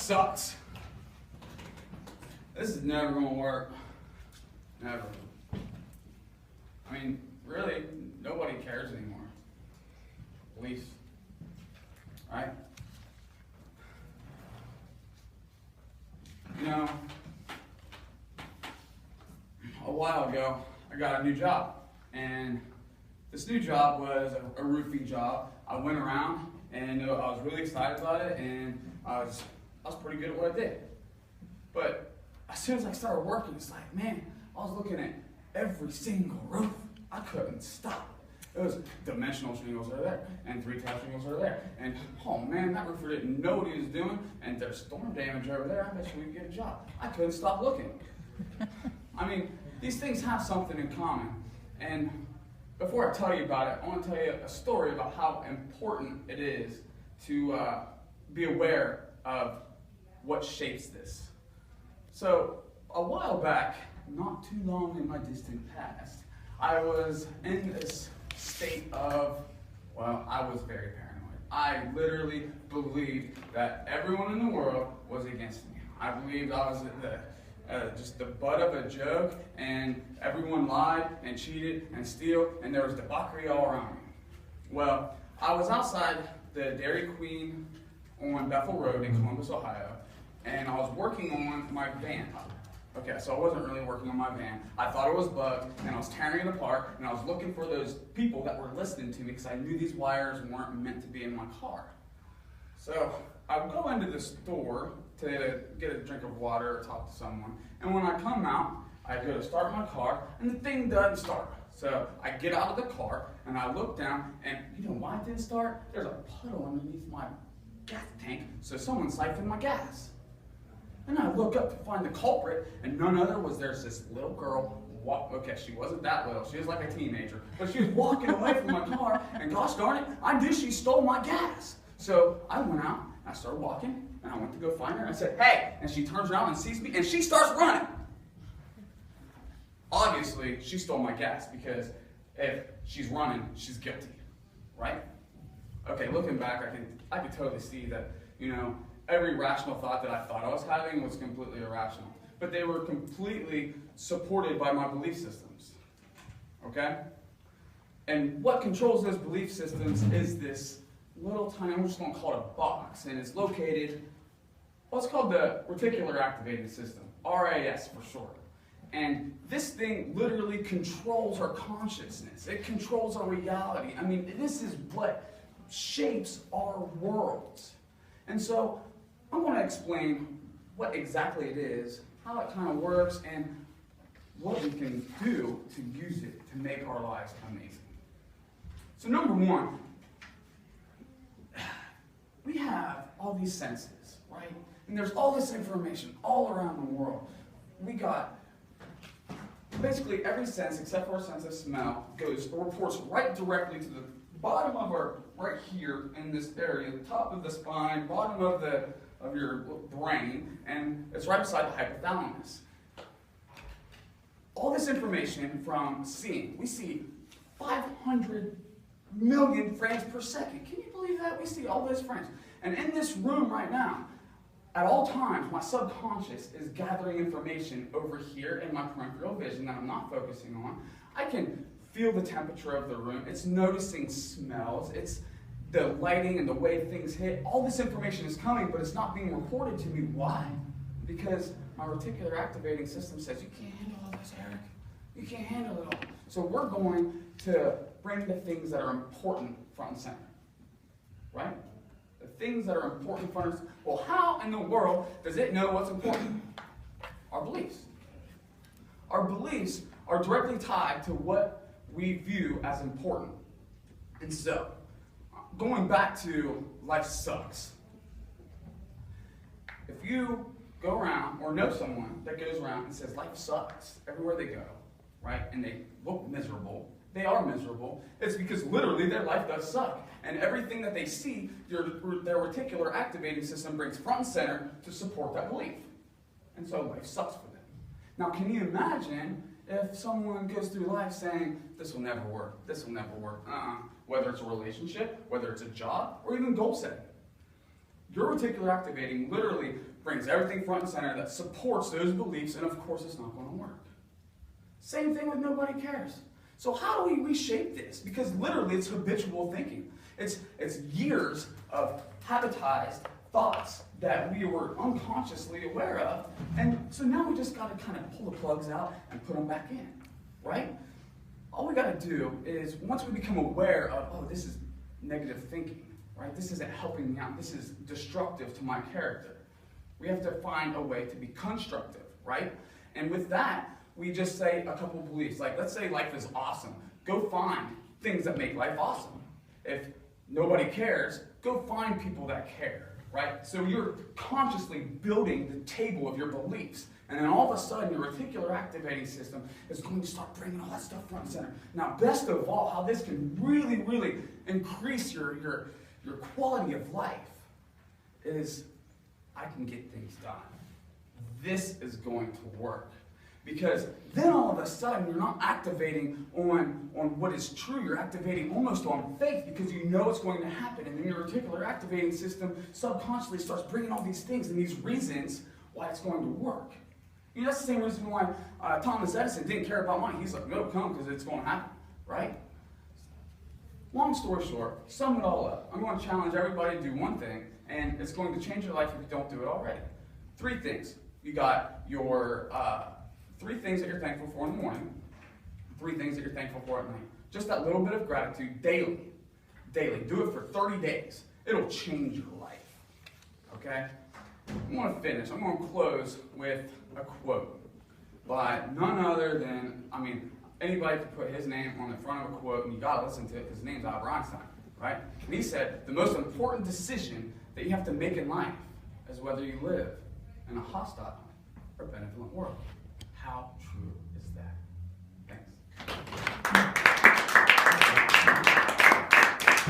sucks. This is never going to work. Never. I mean, really, nobody cares anymore. Police. Right? You know, a while ago, I got a new job. And this new job was a roofing job. I went around and I was really excited about it, and I was pretty good at what I did. But as soon as I started working, it's like, man, I was looking at every single roof. I couldn't stop. It was dimensional shingles are there, and 3-tap shingles are there. And oh man, that roofer didn't know what he was doing, and there's storm damage over there. I bet you we could get a job. I couldn't stop looking. I mean, these things have something in common. And before I tell you about it, I want to tell you a story about how important it is to be aware of what shapes this. So, a while back, not too long in my distant past, I was in this state of, well, I was very paranoid. I literally believed that everyone in the world was against me. I believed I was just the butt of a joke, and everyone lied and cheated and steal, and there was debauchery all around me. Well, I was outside the Dairy Queen on Bethel Road in Columbus, Ohio, and I was working on my van. Okay, so I wasn't really working on my van. I thought it was bugged, and I was tearing it apart, and I was looking for those people that were listening to me because I knew these wires weren't meant to be in my car. So I would go into the store to get a drink of water or talk to someone, and when I come out, I go to start my car, and the thing doesn't start. So I get out of the car, and I look down, and you know why it didn't start? There's a puddle underneath my gas tank, so someone siphoned my gas. And I look up to find the culprit, and none other was there's this little girl. Okay, she wasn't that little. She was like a teenager. But she was walking away from my car, and gosh darn it, I knew she stole my gas. So I went out, and I started walking, and I went to go find her, and I said, hey! And she turns around and sees me, and she starts running. Obviously, she stole my gas, because if she's running, she's guilty, right? Okay, looking back, I can totally see that, you know, every rational thought that I thought I was having was completely irrational. But they were completely supported by my belief systems. Okay? And what controls those belief systems is this little tiny, I'm just going to call it a box, and it's located, well, it's called the reticular activating system, RAS for short. And this thing literally controls our consciousness. It controls our reality. I mean, this is what shapes our worlds. And so, I'm going to explain what exactly it is, how it kind of works, and what we can do to use it to make our lives amazing. So number one, we have all these senses, right? And there's all this information all around the world. We got basically every sense except for our sense of smell reports right directly to the bottom of our, right here in this area, the top of the spine, bottom of your brain, and it's right beside the hypothalamus. All this information from seeing, we see 500 million frames per second. Can you believe that? We see all those frames. And in this room right now, at all times, my subconscious is gathering information over here in my peripheral vision that I'm not focusing on. I can feel the temperature of the room. It's noticing smells. It's the lighting and the way things hit. All this information is coming, but it's not being reported to me. Why? Because my reticular activating system says, you can't handle all this, Eric. You can't handle it all. So we're going to bring the things that are important front and center. Right? The things that are important front and center. Well, how in the world does it know what's important? Our beliefs. Our beliefs are directly tied to what we view as important. And so, going back to life sucks. If you go around or know someone that goes around and says life sucks everywhere they go, right, and they look miserable, they are miserable, it's because literally their life does suck. And everything that they see, their reticular activating system brings front and center to support that belief. And so life sucks for them. Now, can you imagine if someone goes through life saying, this will never work, this will never work, whether it's a relationship, whether it's a job, or even goal setting. Your reticular activating literally brings everything front and center, that supports those beliefs, and of course it's not going to work. Same thing with nobody cares. So how do we reshape this? Because literally it's habitual thinking. It's years of habitized thoughts that we were unconsciously aware of, and so now we just got to kind of pull the plugs out and put them back in, right? All we got to do is, once we become aware of, oh, this is negative thinking, right? This isn't helping me out. This is destructive to my character. We have to find a way to be constructive, right? And with that, we just say a couple of beliefs. Like, let's say life is awesome. Go find things that make life awesome. If nobody cares, go find people that care, right? So you're consciously building the table of your beliefs. And then all of a sudden, your reticular activating system is going to start bringing all that stuff front and center. Now, best of all, how this can really, really increase your quality of life is, I can get things done. This is going to work. Because then all of a sudden, you're not activating on what is true. You're activating almost on faith because you know it's going to happen. And then your reticular activating system subconsciously starts bringing all these things and these reasons why it's going to work. You know, that's the same reason why Thomas Edison didn't care about money. He's like, no, come, because it's going to happen, right? Long story short, sum it all up. I'm going to challenge everybody to do one thing, and it's going to change your life if you don't do it already. 3 things. You got your 3 things that you're thankful for in the morning, 3 things that you're thankful for at night. Just that little bit of gratitude daily. Daily. Do it for 30 days. It'll change your life. Okay? I'm going to finish. I'm going to close with a quote by none other than, anybody can put his name on the front of a quote, and you got to listen to it because his name's Albert Einstein, right? And he said, the most important decision that you have to make in life is whether you live in a hostile or benevolent world. How true is that?